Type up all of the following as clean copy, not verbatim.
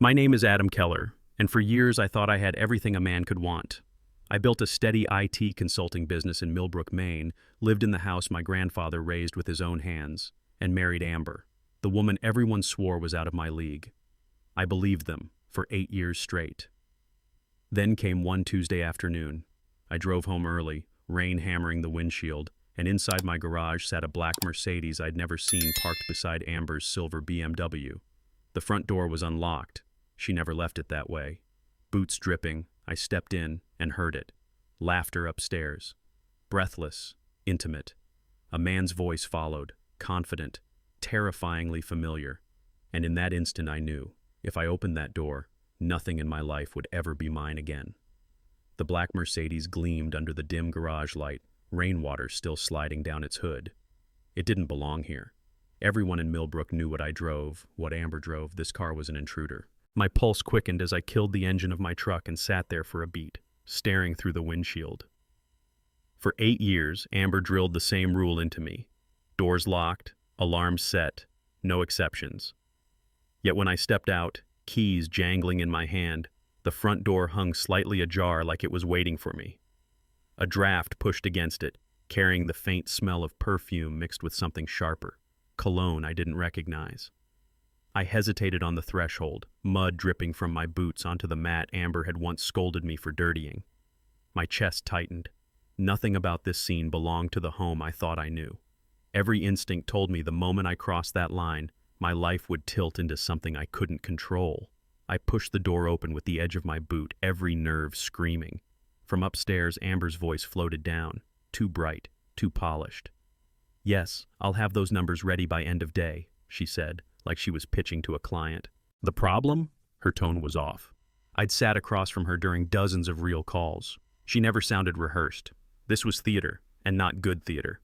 My name is Adam Keller, and for years I thought I had everything a man could want. I built a steady IT consulting business in Millbrook, Maine, lived in the house my grandfather raised with his own hands, and married Amber, the woman everyone swore was out of my league. I believed them for 8 years straight. Then came one Tuesday afternoon. I drove home early, rain hammering the windshield, and inside my garage sat a black Mercedes I'd never seen parked beside Amber's silver BMW. The front door was unlocked. She never left it that way. Boots dripping, I stepped in and heard it. Laughter upstairs. Breathless, intimate. A man's voice followed, confident, terrifyingly familiar. And in that instant I knew, if I opened that door, nothing in my life would ever be mine again. The black Mercedes gleamed under the dim garage light, rainwater still sliding down its hood. It didn't belong here. Everyone in Millbrook knew what I drove, what Amber drove. This car was an intruder. My pulse quickened as I killed the engine of my truck and sat there for a beat, staring through the windshield. For 8 years, Amber drilled the same rule into me. Doors locked, alarms set, no exceptions. Yet when I stepped out, keys jangling in my hand, the front door hung slightly ajar like it was waiting for me. A draft pushed against it, carrying the faint smell of perfume mixed with something sharper, cologne I didn't recognize. I hesitated on the threshold, mud dripping from my boots onto the mat Amber had once scolded me for dirtying. My chest tightened. Nothing about this scene belonged to the home I thought I knew. Every instinct told me the moment I crossed that line, my life would tilt into something I couldn't control. I pushed the door open with the edge of my boot, every nerve screaming. From upstairs, Amber's voice floated down, too bright, too polished. "Yes, I'll have those numbers ready by end of day," she said, like she was pitching to a client. The problem? Her tone was off. I'd sat across from her during dozens of real calls. She never sounded rehearsed. This was theater, and not good theater.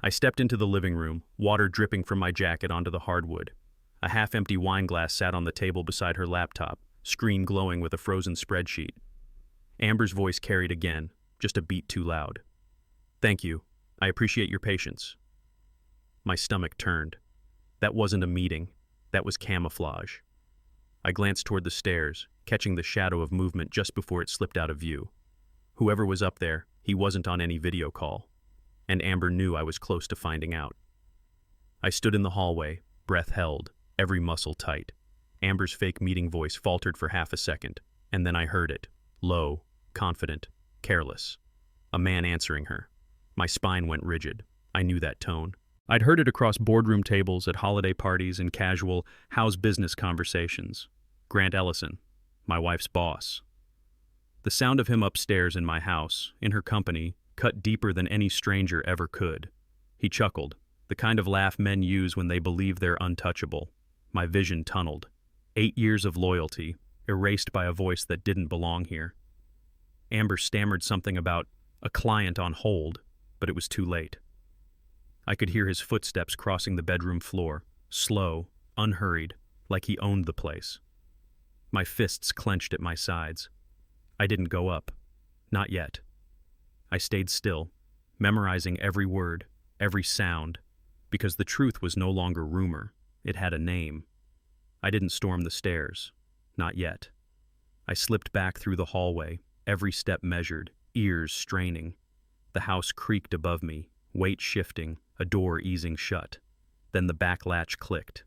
I stepped into the living room, water dripping from my jacket onto the hardwood. A half-empty wine glass sat on the table beside her laptop, screen glowing with a frozen spreadsheet. Amber's voice carried again, just a beat too loud. "Thank you. I appreciate your patience." My stomach turned. That wasn't a meeting. That was camouflage. I glanced toward the stairs, catching the shadow of movement just before it slipped out of view. Whoever was up there, he wasn't on any video call. And Amber knew I was close to finding out. I stood in the hallway, breath held, every muscle tight. Amber's fake meeting voice faltered for half a second, and then I heard it, low, confident, careless. A man answering her. My spine went rigid. I knew that tone. I'd heard it across boardroom tables, at holiday parties, and casual, how's business conversations. Grant Ellison, my wife's boss. The sound of him upstairs in my house, in her company, cut deeper than any stranger ever could. He chuckled, the kind of laugh men use when they believe they're untouchable. My vision tunneled. 8 years of loyalty, erased by a voice that didn't belong here. Amber stammered something about a client on hold, but it was too late. I could hear his footsteps crossing the bedroom floor, slow, unhurried, like he owned the place. My fists clenched at my sides. I didn't go up. Not yet. I stayed still, memorizing every word, every sound, because the truth was no longer rumor. It had a name. I didn't storm the stairs. Not yet. I slipped back through the hallway, every step measured, ears straining. The house creaked above me, weight shifting, a door easing shut. Then the back latch clicked.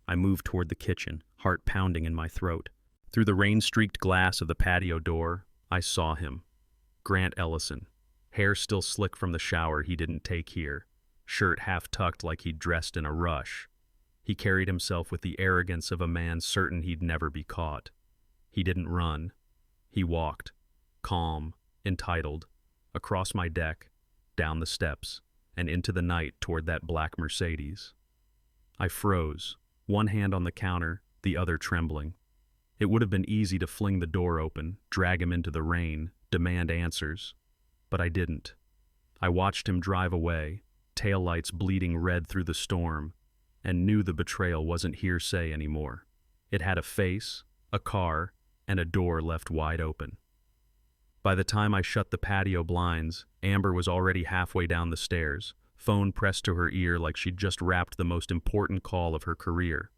I moved toward the kitchen, heart pounding in my throat. Through the rain-streaked glass of the patio door, I saw him. Grant Ellison. Hair still slick from the shower he didn't take here. Shirt half tucked like he'd dressed in a rush. He carried himself with the arrogance of a man certain he'd never be caught. He didn't run. He walked, calm, entitled, across my deck, down the steps, and into the night toward that black Mercedes. I froze, one hand on the counter, the other trembling. It would have been easy to fling the door open, drag him into the rain, demand answers. But I didn't. I watched him drive away, taillights bleeding red through the storm, and knew the betrayal wasn't hearsay anymore. It had a face, a car, and a door left wide open. By the time I shut the patio blinds, Amber was already halfway down the stairs, phone pressed to her ear like she'd just wrapped the most important call of her career.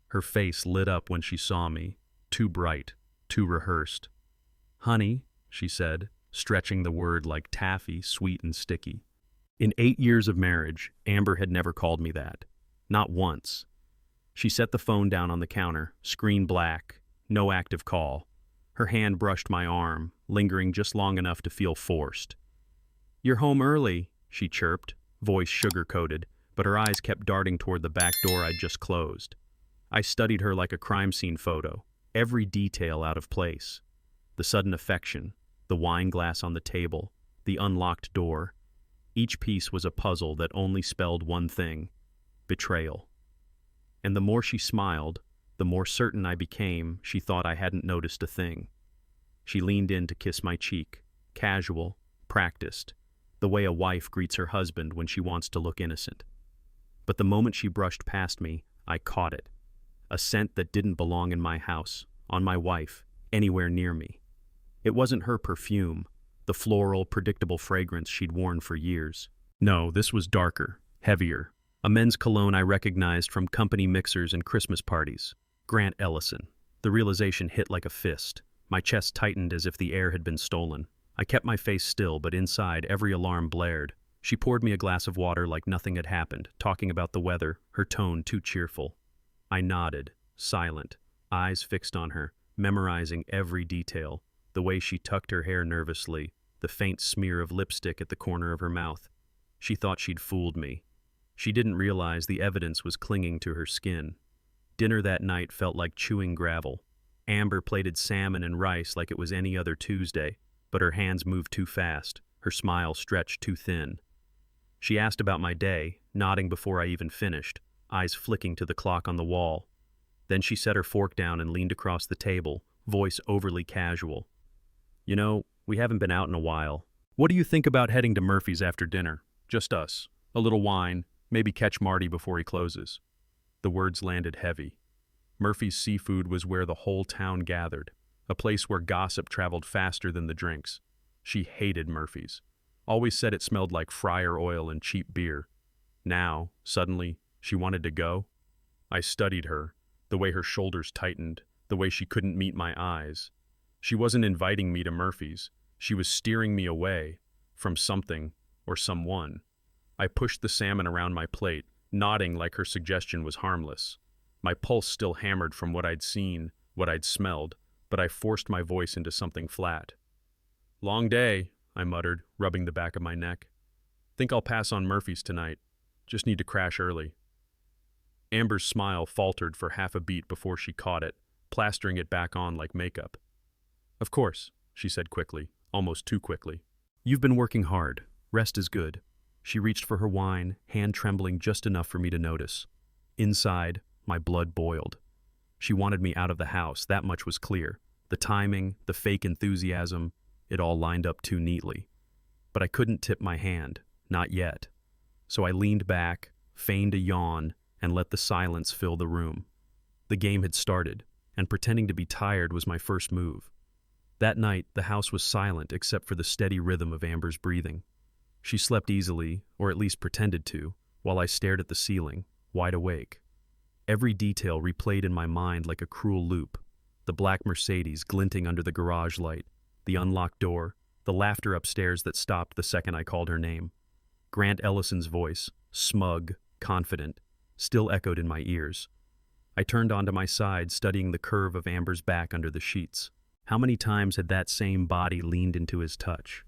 Her face lit up when she saw me, too bright, too rehearsed. "Honey," she said, stretching the word like taffy, sweet and sticky. In 8 years of marriage, Amber had never called me that. Not once. She set the phone down on the counter, screen black, no active call. Her hand brushed my arm, lingering just long enough to feel forced. "You're home early," she chirped, voice sugar-coated, but her eyes kept darting toward the back door I'd just closed. I studied her like a crime scene photo, every detail out of place. The sudden affection, the wine glass on the table, the unlocked door. Each piece was a puzzle that only spelled one thing: betrayal. And the more she smiled, the more certain I became she thought I hadn't noticed a thing. She leaned in to kiss my cheek, casual, practiced, the way a wife greets her husband when she wants to look innocent. But the moment she brushed past me, I caught it. A scent that didn't belong in my house, on my wife, anywhere near me. It wasn't her perfume, the floral, predictable fragrance she'd worn for years. No, this was darker, heavier. A men's cologne I recognized from company mixers and Christmas parties. Grant Ellison. The realization hit like a fist. My chest tightened as if the air had been stolen. I kept my face still, but inside every alarm blared. She poured me a glass of water like nothing had happened, talking about the weather, her tone too cheerful. I nodded, silent, eyes fixed on her, memorizing every detail. The way she tucked her hair nervously, the faint smear of lipstick at the corner of her mouth. She thought she'd fooled me. She didn't realize the evidence was clinging to her skin. Dinner that night felt like chewing gravel. Amber plated salmon and rice like it was any other Tuesday, but her hands moved too fast, her smile stretched too thin. She asked about my day, nodding before I even finished, eyes flicking to the clock on the wall. Then she set her fork down and leaned across the table, voice overly casual. "You know, we haven't been out in a while. What do you think about heading to Murphy's after dinner? Just us. A little wine, maybe catch Marty before he closes." The words landed heavy. Murphy's Seafood was where the whole town gathered, a place where gossip traveled faster than the drinks. She hated Murphy's. Always said it smelled like fryer oil and cheap beer. Now, suddenly, she wanted to go. I studied her, the way her shoulders tightened, the way she couldn't meet my eyes. She wasn't inviting me to Murphy's. She was steering me away from something or someone. I pushed the salmon around my plate, nodding like her suggestion was harmless. My pulse still hammered from what I'd seen, what I'd smelled, but I forced my voice into something flat. "Long day," I muttered, rubbing the back of my neck. "Think I'll pass on Murphy's tonight. Just need to crash early." Amber's smile faltered for half a beat before she caught it, plastering it back on like makeup. "Of course," she said quickly, almost too quickly. "You've been working hard. Rest is good." She reached for her wine, hand trembling just enough for me to notice. Inside, my blood boiled. She wanted me out of the house, that much was clear. The timing, the fake enthusiasm, it all lined up too neatly. But I couldn't tip my hand, not yet. So I leaned back, feigned a yawn, and let the silence fill the room. The game had started, and pretending to be tired was my first move. That night, the house was silent except for the steady rhythm of Amber's breathing. She slept easily, or at least pretended to, while I stared at the ceiling, wide awake. Every detail replayed in my mind like a cruel loop. The black Mercedes glinting under the garage light, the unlocked door, the laughter upstairs that stopped the second I called her name. Grant Ellison's voice, smug, confident, still echoed in my ears. I turned onto my side, studying the curve of Amber's back under the sheets. How many times had that same body leaned into his touch?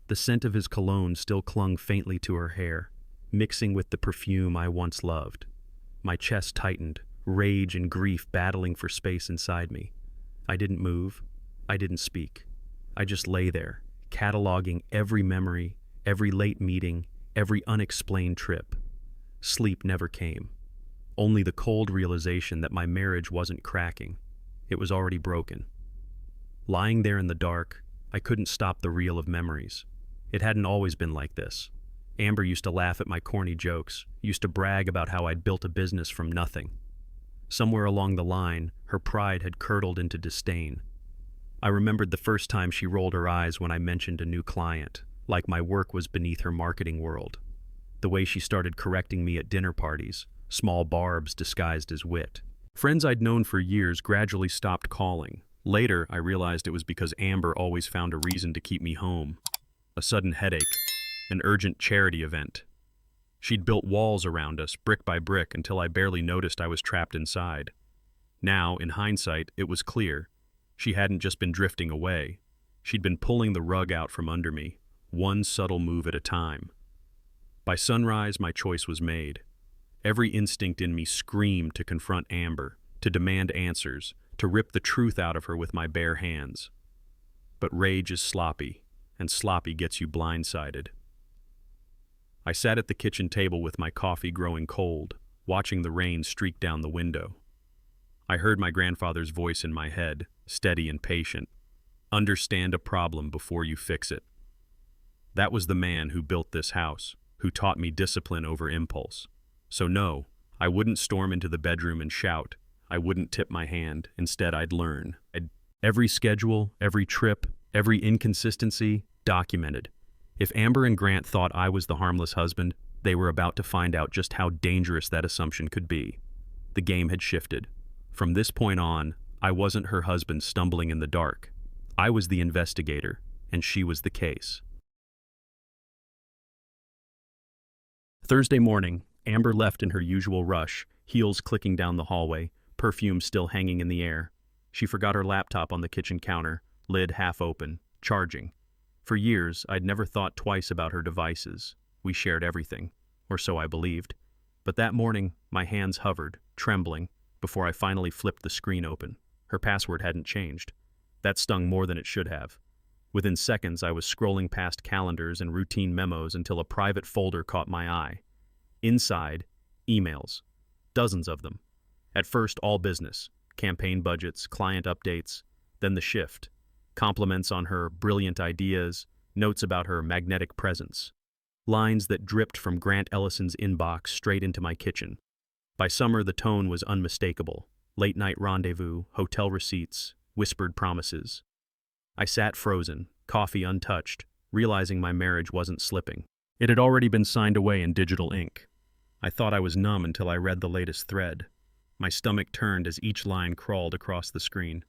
The scent of his cologne still clung faintly to her hair, mixing with the perfume I once loved. My chest tightened, rage and grief battling for space inside me. I didn't move. I didn't speak. I just lay there, cataloging every memory, every late meeting, every unexplained trip. Sleep never came. Only the cold realization that my marriage wasn't cracking. It was already broken. Lying there in the dark, I couldn't stop the reel of memories. It hadn't always been like this. Amber used to laugh at my corny jokes, used to brag about how I'd built a business from nothing. Somewhere along the line, her pride had curdled into disdain. I remembered the first time she rolled her eyes when I mentioned a new client, like my work was beneath her marketing world. The way she started correcting me at dinner parties, small barbs disguised as wit. Friends I'd known for years gradually stopped calling. Later, I realized it was because Amber always found a reason to keep me home. A sudden headache, an urgent charity event. She'd built walls around us, brick by brick, until I barely noticed I was trapped inside. Now, in hindsight, it was clear. She hadn't just been drifting away. She'd been pulling the rug out from under me, one subtle move at a time. By sunrise, my choice was made. Every instinct in me screamed to confront Amber, to demand answers, to rip the truth out of her with my bare hands. But rage is sloppy, and sloppy gets you blindsided. I sat at the kitchen table with my coffee growing cold, watching the rain streak down the window. I heard my grandfather's voice in my head, steady and patient. Understand a problem before you fix it. That was the man who built this house, who taught me discipline over impulse. So no, I wouldn't storm into the bedroom and shout. I wouldn't tip my hand. Instead, I'd learn. Every schedule, every trip, every inconsistency, documented. If Amber and Grant thought I was the harmless husband, they were about to find out just how dangerous that assumption could be. The game had shifted. From this point on, I wasn't her husband stumbling in the dark. I was the investigator, and she was the case. Thursday morning, Amber left in her usual rush, heels clicking down the hallway, perfume still hanging in the air. She forgot her laptop on the kitchen counter, lid half open, charging. For years, I'd never thought twice about her devices. We shared everything, or so I believed. But that morning, my hands hovered, trembling, before I finally flipped the screen open. Her password hadn't changed. That stung more than it should have. Within seconds, I was scrolling past calendars and routine memos until a private folder caught my eye. Inside, emails. Dozens of them. At first, all business. Campaign budgets, client updates. Then the shift. Compliments on her brilliant ideas, notes about her magnetic presence. Lines that dripped from Grant Ellison's inbox straight into my kitchen. By summer, the tone was unmistakable. Late-night rendezvous, hotel receipts, whispered promises. I sat frozen, coffee untouched, realizing my marriage wasn't slipping. It had already been signed away in digital ink. I thought I was numb until I read the latest thread. My stomach turned as each line crawled across the screen.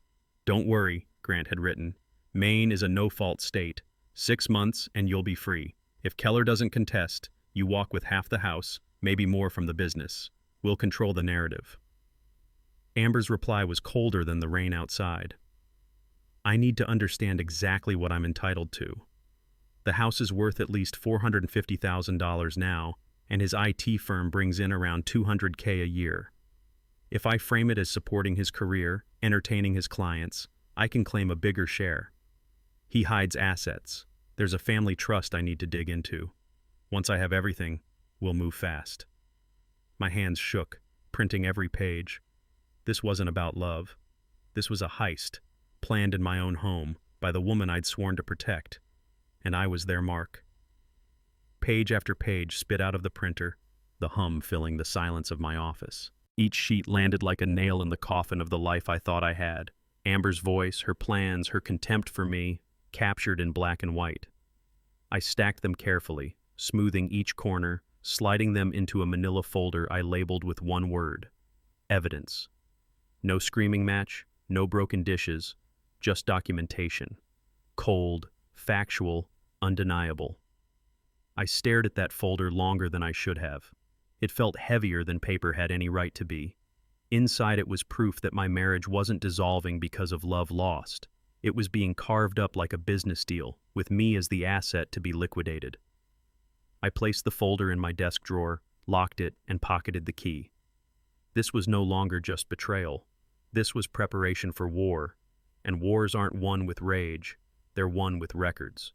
"Don't worry," Grant had written. "Maine is a no-fault state. 6 months and you'll be free. If Keller doesn't contest, you walk with half the house, maybe more from the business. We'll control the narrative." Amber's reply was colder than the rain outside. "I need to understand exactly what I'm entitled to. The house is worth at least $450,000 now, and his IT firm brings in around $200K a year. If I frame it as supporting his career, entertaining his clients, I can claim a bigger share. He hides assets. There's a family trust I need to dig into. Once I have everything, we'll move fast." My hands shook, printing every page. This wasn't about love. This was a heist, planned in my own home, by the woman I'd sworn to protect. And I was their mark. Page after page spit out of the printer, the hum filling the silence of my office. Each sheet landed like a nail in the coffin of the life I thought I had. Amber's voice, her plans, her contempt for me, captured in black and white. I stacked them carefully, smoothing each corner, sliding them into a manila folder I labeled with one word: evidence. No screaming match, no broken dishes, just documentation. Cold, factual, undeniable. I stared at that folder longer than I should have. It felt heavier than paper had any right to be. Inside it was proof that my marriage wasn't dissolving because of love lost. It was being carved up like a business deal, with me as the asset to be liquidated. I placed the folder in my desk drawer, locked it, and pocketed the key. This was no longer just betrayal. This was preparation for war, and wars aren't won with rage, they're won with records.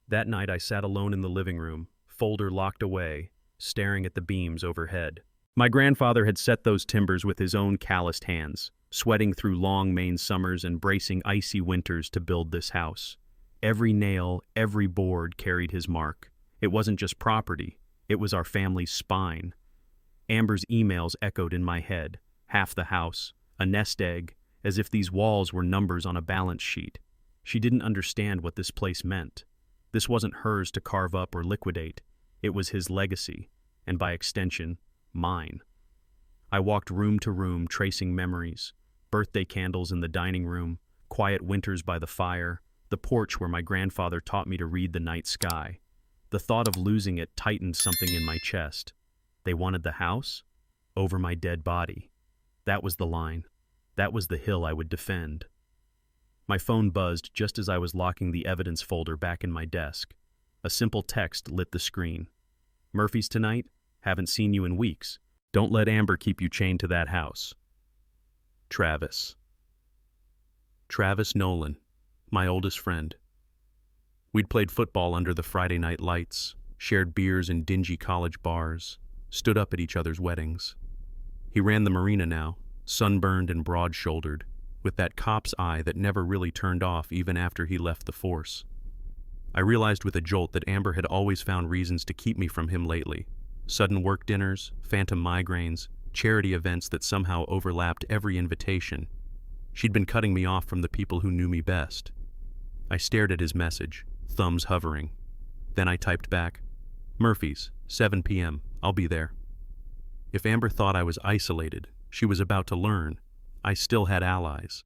That night I sat alone in the living room, folder locked away, staring at the beams overhead. My grandfather had set those timbers with his own calloused hands, sweating through long Maine summers and bracing icy winters to build this house. Every nail, every board carried his mark. It wasn't just property, it was our family's spine. Amber's emails echoed in my head, half the house, a nest egg, as if these walls were numbers on a balance sheet. She didn't understand what this place meant. This wasn't hers to carve up or liquidate. It was his legacy, and by extension, mine. I walked room to room, tracing memories. Birthday candles in the dining room, quiet winters by the fire, the porch where my grandfather taught me to read the night sky. The thought of losing it tightened something in my chest. They wanted the house? Over my dead body. That was the line. That was the hill I would defend. My phone buzzed just as I was locking the evidence folder back in my desk. A simple text lit the screen. Murphy's tonight? Haven't seen you in weeks. Don't let Amber keep you chained to that house. Travis. Travis Nolan, my oldest friend. We'd played football under the Friday night lights, shared beers in dingy college bars, stood up at each other's weddings. He ran the marina now, sunburned and broad-shouldered, with that cop's eye that never really turned off even after he left the force. I realized with a jolt that Amber had always found reasons to keep me from him lately. Sudden work dinners, phantom migraines, charity events that somehow overlapped every invitation. She'd been cutting me off from the people who knew me best. I stared at his message, thumbs hovering. Then I typed back, Murphy's, 7 p.m., I'll be there. If Amber thought I was isolated, she was about to learn. I still had allies.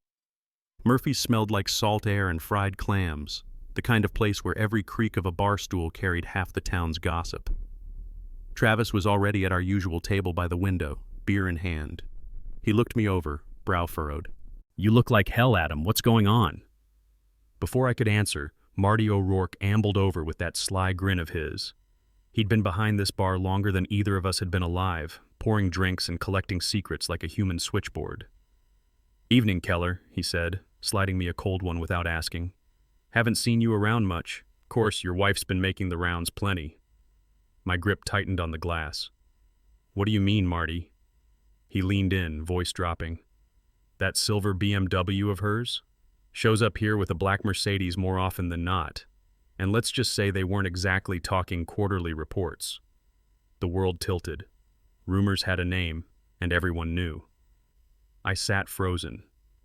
Murphy's smelled like salt air and fried clams, the kind of place where every creak of a bar stool carried half the town's gossip. Travis was already at our usual table by the window, beer in hand. He looked me over, brow furrowed. You look like hell, Adam. What's going on? Before I could answer, Marty O'Rourke ambled over with that sly grin of his. He'd been behind this bar longer than either of us had been alive, pouring drinks and collecting secrets like a human switchboard. Evening, Keller, he said, sliding me a cold one without asking. Haven't seen you around much. Course, your wife's been making the rounds plenty. My grip tightened on the glass. What do you mean, Marty? He leaned in, voice dropping. That silver BMW of hers? Shows up here with a black Mercedes more often than not. And let's just say they weren't exactly talking quarterly reports. The world tilted. Rumors had a name, and everyone knew. I sat frozen,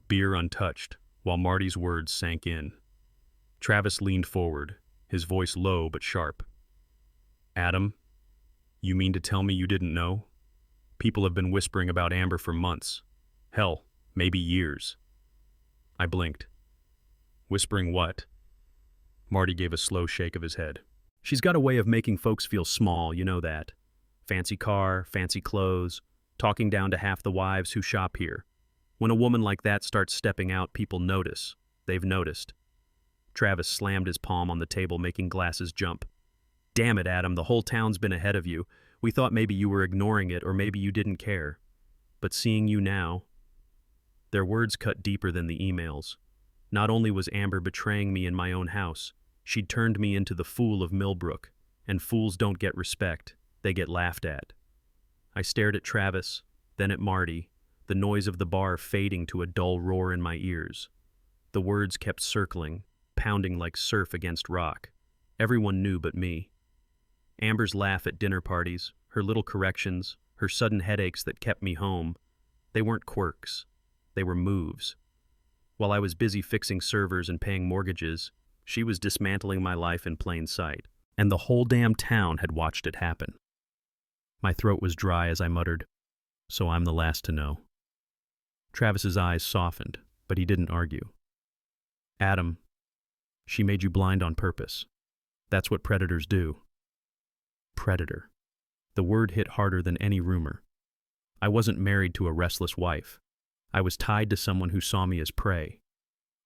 beer untouched, while Marty's words sank in. Travis leaned forward, his voice low but sharp. Adam, you mean to tell me you didn't know? People have been whispering about Amber for months. Hell, maybe years. I blinked. Whispering what? Marty gave a slow shake of his head. She's got a way of making folks feel small, you know that. Fancy car, fancy clothes, talking down to half the wives who shop here. When a woman like that starts stepping out, people notice. They've noticed. Travis slammed his palm on the table, making glasses jump. Damn it, Adam, the whole town's been ahead of you. We thought maybe you were ignoring it, or maybe you didn't care. But seeing you now... Their words cut deeper than the emails. Not only was Amber betraying me in my own house, she'd turned me into the fool of Millbrook, and fools don't get respect, they get laughed at. I stared at Travis, then at Marty, the noise of the bar fading to a dull roar in my ears. The words kept circling, pounding like surf against rock. Everyone knew but me. Amber's laugh at dinner parties, her little corrections, her sudden headaches that kept me home, they weren't quirks. They were moves. While I was busy fixing servers and paying mortgages, she was dismantling my life in plain sight, and the whole damn town had watched it happen. My throat was dry as I muttered, so I'm the last to know. Travis's eyes softened, but he didn't argue. Adam, she made you blind on purpose. That's what predators do. Predator. The word hit harder than any rumor. I wasn't married to a restless wife. I was tied to someone who saw me as prey.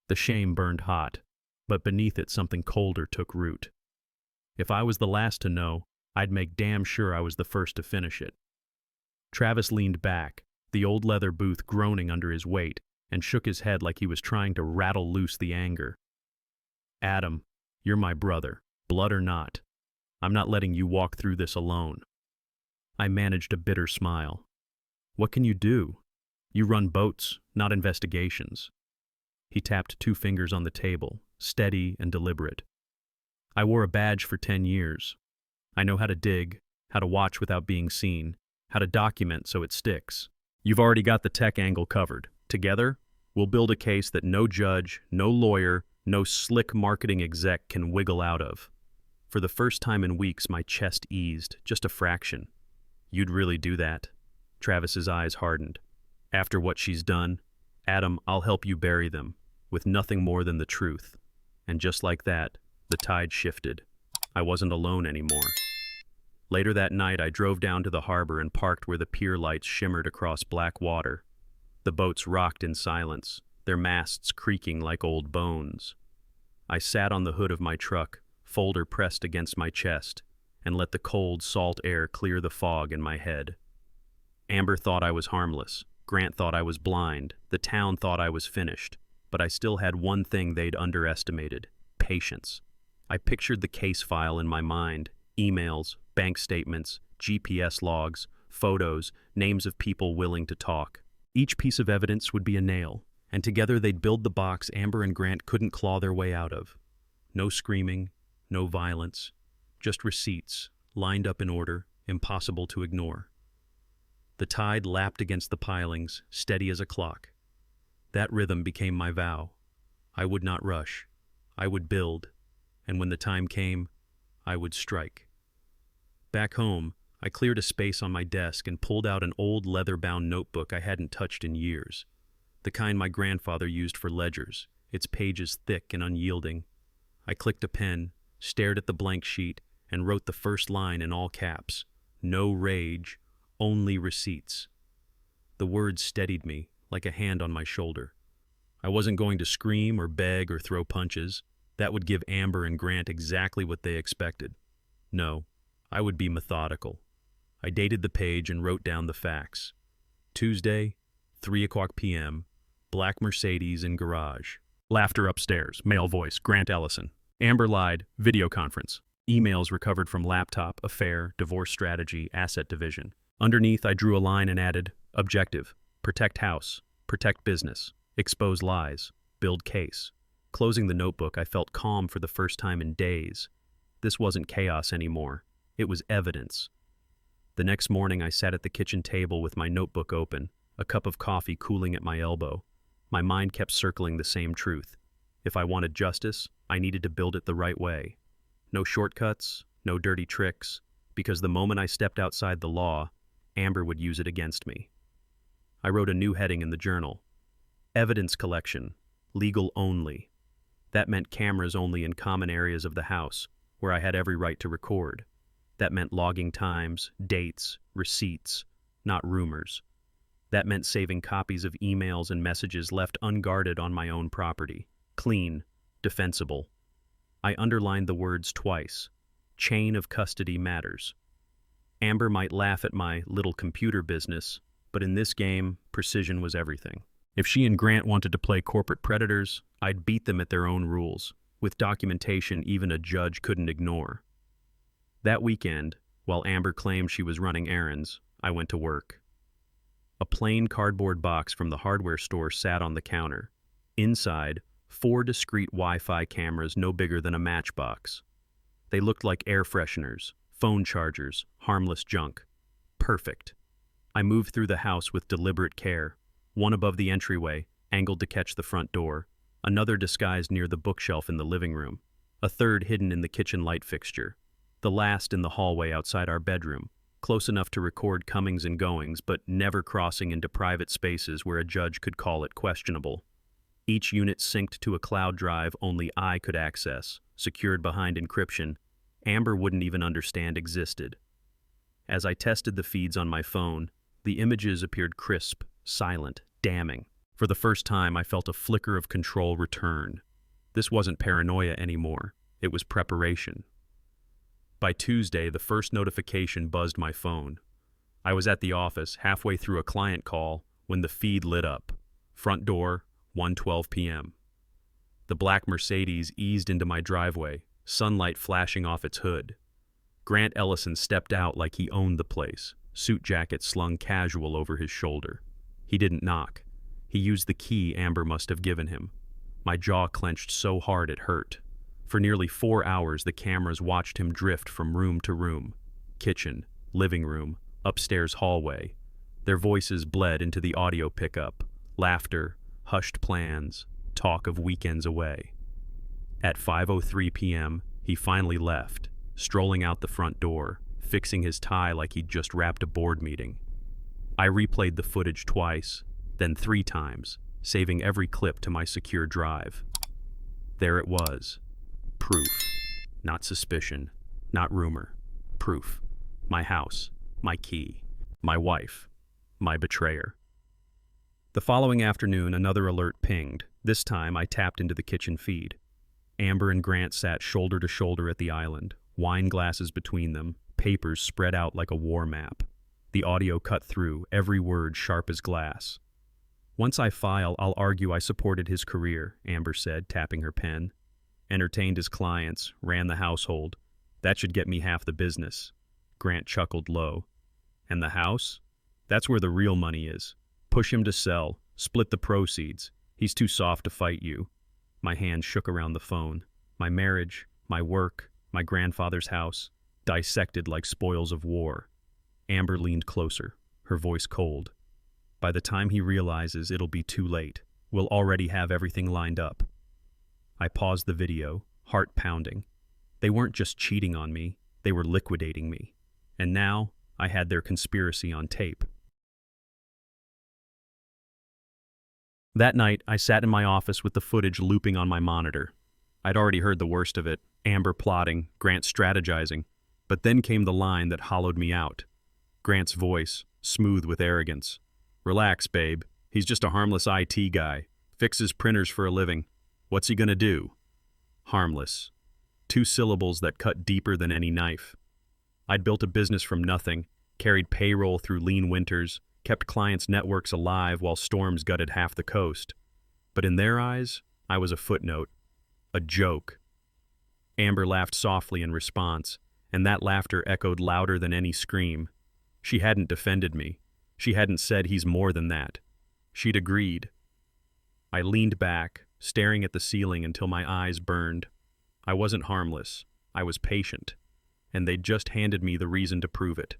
The shame burned hot, but beneath it something colder took root. If I was the last to know, I'd make damn sure I was the first to finish it. Travis leaned back, the old leather booth groaning under his weight, and shook his head like he was trying to rattle loose the anger. Adam, you're my brother, blood or not. I'm not letting you walk through this alone. I managed a bitter smile. What can you do? You run boats, not investigations. He tapped 2 fingers on the table, steady and deliberate. I wore a badge for 10 years. I know how to dig, how to watch without being seen, how to document so it sticks. You've already got the tech angle covered. Together, we'll build a case that no judge, no lawyer, no slick marketing exec can wiggle out of. For the first time in weeks, my chest eased, just a fraction. You'd really do that? Travis's eyes hardened. After what she's done, Adam, I'll help you bury them, with nothing more than the truth. And just like that, the tide shifted. I wasn't alone anymore. Later that night, I drove down to the harbor and parked where the pier lights shimmered across black water. The boats rocked in silence, their masts creaking like old bones. I sat on the hood of my truck, folder pressed against my chest, and let the cold, salt air clear the fog in my head. Amber thought I was harmless. Grant thought I was blind. The town thought I was finished. But I still had one thing they'd underestimated: patience. I pictured the case file in my mind: emails, bank statements, GPS logs, photos, names of people willing to talk. Each piece of evidence would be a nail, and together they'd build the box Amber and Grant couldn't claw their way out of. No screaming, no violence, just receipts, lined up in order, impossible to ignore. The tide lapped against the pilings, steady as a clock. That rhythm became my vow. I would not rush. I would build, and when the time came, I would strike. Back home, I cleared a space on my desk and pulled out an old leather-bound notebook I hadn't touched in years, the kind my grandfather used for ledgers, its pages thick and unyielding. I clicked a pen, stared at the blank sheet, and wrote the first line in all caps: "No rage, only receipts." The words steadied me, like a hand on my shoulder. I wasn't going to scream or beg or throw punches. That would give Amber and Grant exactly what they expected. No, I would be methodical. I dated the page and wrote down the facts. Tuesday, 3:00 p.m., black Mercedes in garage. Laughter upstairs, male voice, Grant Ellison. Amber lied, video conference. Emails recovered from laptop, affair, divorce strategy, asset division. Underneath, I drew a line and added, objective: protect house, protect business, expose lies, build case. Closing the notebook, I felt calm for the first time in days. This wasn't chaos anymore. It was evidence. The next morning, I sat at the kitchen table with my notebook open, a cup of coffee cooling at my elbow. My mind kept circling the same truth. If I wanted justice, I needed to build it the right way. No shortcuts, no dirty tricks, because the moment I stepped outside the law, Amber would use it against me. I wrote a new heading in the journal: evidence collection, legal only. That meant cameras only in common areas of the house, where I had every right to record. That meant logging times, dates, receipts, not rumors. That meant saving copies of emails and messages left unguarded on my own property. Clean, defensible. I underlined the words twice. Chain of custody matters. Amber might laugh at my little computer business, but in this game, precision was everything. If she and Grant wanted to play corporate predators, I'd beat them at their own rules, with documentation even a judge couldn't ignore. That weekend, while Amber claimed she was running errands, I went to work. A plain cardboard box from the hardware store sat on the counter. Inside, 4 discrete Wi-Fi cameras no bigger than a matchbox. They looked like air fresheners, phone chargers, harmless junk. Perfect. I moved through the house with deliberate care, one above the entryway, angled to catch the front door, another disguised near the bookshelf in the living room, a third hidden in the kitchen light fixture, the last in the hallway outside our bedroom, close enough to record comings and goings, but never crossing into private spaces where a judge could call it questionable. Each unit synced to a cloud drive only I could access, secured behind encryption. Amber wouldn't even understand existed. As I tested the feeds on my phone, the images appeared crisp, silent, damning. For the first time, I felt a flicker of control return. This wasn't paranoia anymore. It was preparation. By Tuesday, the first notification buzzed my phone. I was at the office, halfway through a client call, when the feed lit up. Front door, 1:12 p.m. The black Mercedes eased into my driveway, sunlight flashing off its hood. Grant Ellison stepped out like he owned the place, suit jacket slung casual over his shoulder. He didn't knock. He used the key Amber must have given him. My jaw clenched so hard it hurt. For nearly 4 hours, the cameras watched him drift from room to room. Kitchen, living room, upstairs hallway. Their voices bled into the audio pickup. Laughter, hushed plans, talk of weekends away. At 5:03 p.m., he finally left, strolling out the front door, fixing his tie like he'd just wrapped a board meeting. I replayed the footage twice, then 3 times, saving every clip to my secure drive. There it was. Proof. Not suspicion. Not rumor. Proof. My house. My key. My wife. My betrayer. The following afternoon, another alert pinged. This time, I tapped into the kitchen feed. Amber and Grant sat shoulder to shoulder at the island, wine glasses between them, papers spread out like a war map. The audio cut through, every word sharp as glass. "Once I file, I'll argue I supported his career," Amber said, tapping her pen. "Entertained his clients, ran the household. That should get me half the business." Grant chuckled low. "And the house? That's where the real money is. Push him to sell, split the proceeds. He's too soft to fight you." My hand shook around the phone. My marriage, my work, my grandfather's house, dissected like spoils of war. Amber leaned closer, her voice cold. "By the time he realizes, it'll be too late. We'll already have everything lined up." I paused the video, heart pounding. They weren't just cheating on me, they were liquidating me. And now, I had their conspiracy on tape. That night, I sat in my office with the footage looping on my monitor. I'd already heard the worst of it, Amber plotting, Grant strategizing. But then came the line that hollowed me out. Grant's voice, smooth with arrogance. "Relax, babe. He's just a harmless IT guy. Fixes printers for a living. What's he gonna do?" Harmless. 2 syllables that cut deeper than any knife. I'd built a business from nothing, carried payroll through lean winters, kept clients' networks alive while storms gutted half the coast. But in their eyes, I was a footnote. A joke. Amber laughed softly in response, and that laughter echoed louder than any scream. She hadn't defended me. She hadn't said he's more than that. She'd agreed. I leaned back, staring at the ceiling until my eyes burned. I wasn't harmless. I was patient. And they'd just handed me the reason to prove it.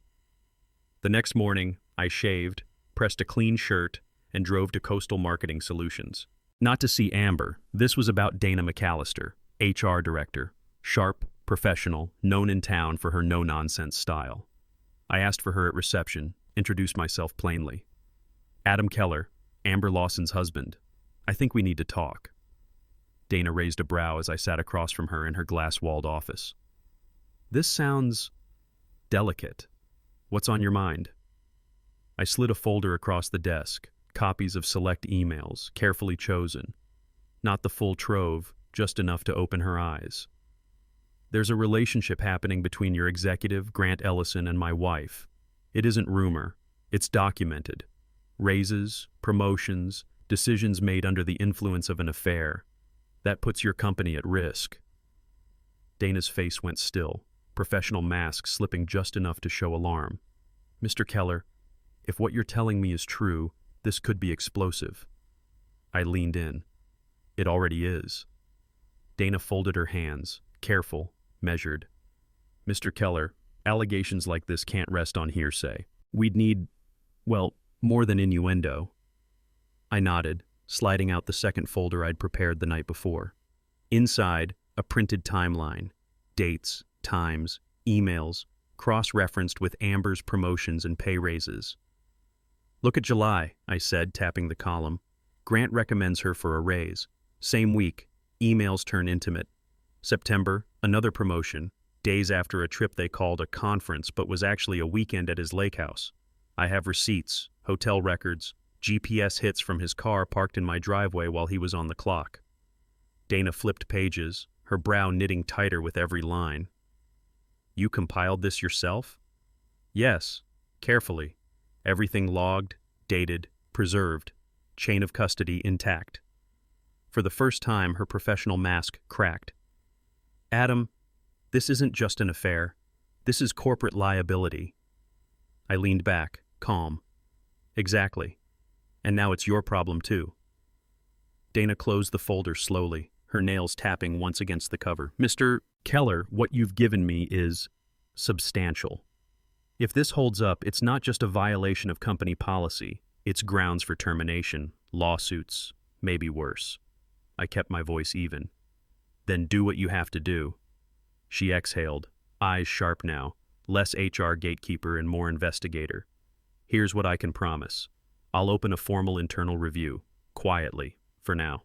The next morning, I shaved, pressed a clean shirt, and drove to Coastal Marketing Solutions. Not to see Amber. This was about Dana McAllister, HR director, sharp, professional, known in town for her no-nonsense style. I asked for her at reception, introduced myself plainly. "Adam Keller, Amber Lawson's husband. I think we need to talk." Dana raised a brow as I sat across from her in her glass-walled office. "This sounds delicate. What's on your mind?" I slid a folder across the desk, copies of select emails, carefully chosen. Not the full trove, just enough to open her eyes. "There's a relationship happening between your executive, Grant Ellison, and my wife. It isn't rumor. It's documented. Raises, promotions, decisions made under the influence of an affair. That puts your company at risk." Dana's face went still, professional mask slipping just enough to show alarm. "Mr. Keller, if what you're telling me is true, this could be explosive." I leaned in. "It already is." Dana folded her hands, careful, measured. "Mr. Keller, allegations like this can't rest on hearsay. We'd need, well, more than innuendo." I nodded, sliding out the second folder I'd prepared the night before. Inside, a printed timeline. Dates, times, emails, cross-referenced with Amber's promotions and pay raises. "Look at July," I said, tapping the column. "Grant recommends her for a raise. Same week, emails turn intimate. September, another promotion, days after a trip they called a conference but was actually a weekend at his lake house. I have receipts, hotel records, GPS hits from his car parked in my driveway while he was on the clock." Dana flipped pages, her brow knitting tighter with every line. "You compiled this yourself?" "Yes, carefully. Everything logged, dated, preserved, chain of custody intact." For the first time, her professional mask cracked. "Adam, this isn't just an affair. This is corporate liability." I leaned back, calm. "Exactly. And now it's your problem too." Dana closed the folder slowly, her nails tapping once against the cover. "Mr. Keller, what you've given me is substantial. If this holds up, it's not just a violation of company policy. It's grounds for termination, lawsuits, maybe worse." I kept my voice even. "Then do what you have to do." She exhaled, eyes sharp now, less HR gatekeeper and more investigator. Here's what I can promise. I'll open a formal internal review, quietly, for now.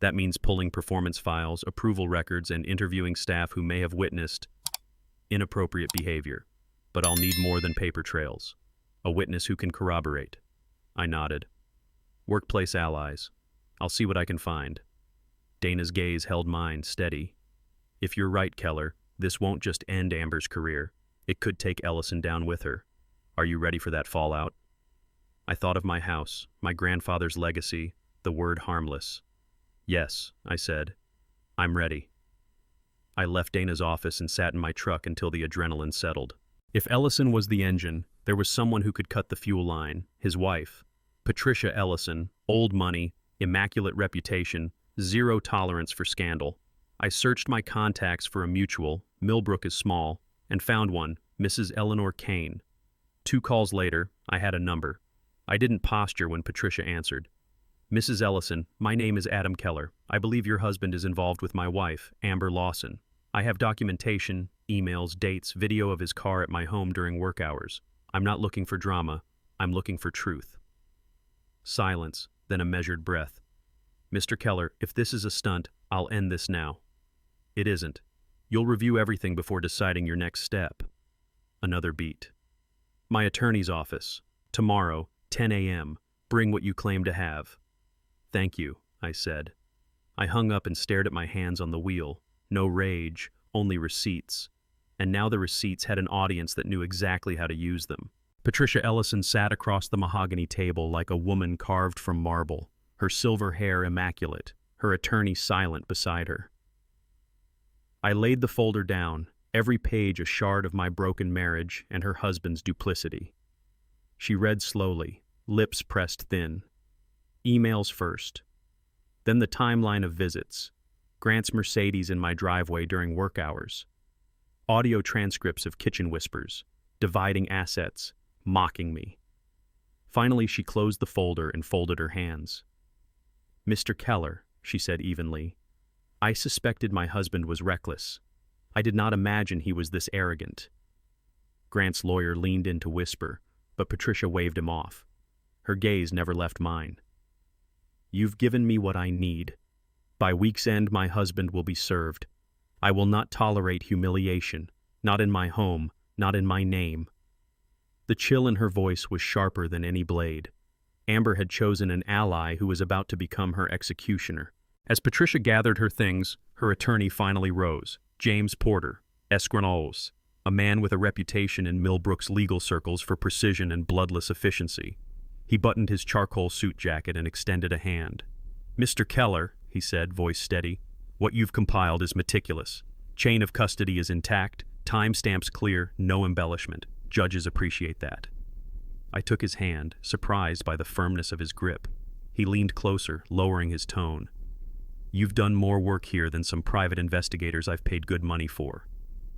That means pulling performance files, approval records, and interviewing staff who may have witnessed inappropriate behavior. But I'll need more than paper trails. A witness who can corroborate. I nodded. Workplace allies. I'll see what I can find. Dana's gaze held mine, steady. If you're right, Keller, this won't just end Amber's career. It could take Ellison down with her. Are you ready for that fallout? I thought of my house, my grandfather's legacy, the word harmless. Yes, I said. I'm ready. I left Dana's office and sat in my truck until the adrenaline settled. If Ellison was the engine, there was someone who could cut the fuel line, his wife. Patricia Ellison, old money, immaculate reputation, zero tolerance for scandal. I searched my contacts for a mutual, Millbrook is small, and found one, Mrs. Eleanor Kane. 2 calls later, I had a number. I didn't posture when Patricia answered. Mrs. Ellison, my name is Adam Keller. I believe your husband is involved with my wife, Amber Lawson. I have documentation, emails, dates, video of his car at my home during work hours. I'm not looking for drama. I'm looking for truth. Silence, then a measured breath. Mr. Keller, if this is a stunt, I'll end this now. It isn't. You'll review everything before deciding your next step. Another beat. My attorney's office. Tomorrow, 10 a.m. Bring what you claim to have. Thank you, I said. I hung up and stared at my hands on the wheel. No rage, only receipts. And now the receipts had an audience that knew exactly how to use them. Patricia Ellison sat across the mahogany table like a woman carved from marble, her silver hair immaculate, her attorney silent beside her. I laid the folder down, every page a shard of my broken marriage and her husband's duplicity. She read slowly, lips pressed thin. Emails first. Then the timeline of visits. Grant's Mercedes in my driveway during work hours. Audio transcripts of kitchen whispers, dividing assets, mocking me. Finally, she closed the folder and folded her hands. Mr. Keller, she said evenly, I suspected my husband was reckless. I did not imagine he was this arrogant. Grant's lawyer leaned in to whisper, but Patricia waved him off. Her gaze never left mine. You've given me what I need. By week's end, my husband will be served. I will not tolerate humiliation, not in my home, not in my name. The chill in her voice was sharper than any blade. Amber had chosen an ally who was about to become her executioner. As Patricia gathered her things, her attorney finally rose. James Porter, Esquinaos, a man with a reputation in Millbrook's legal circles for precision and bloodless efficiency. He buttoned his charcoal suit jacket and extended a hand. Mr. Keller, he said, voice steady, what you've compiled is meticulous. Chain of custody is intact, timestamps clear, no embellishment. Judges appreciate that. I took his hand, surprised by the firmness of his grip. He leaned closer, lowering his tone. You've done more work here than some private investigators I've paid good money for.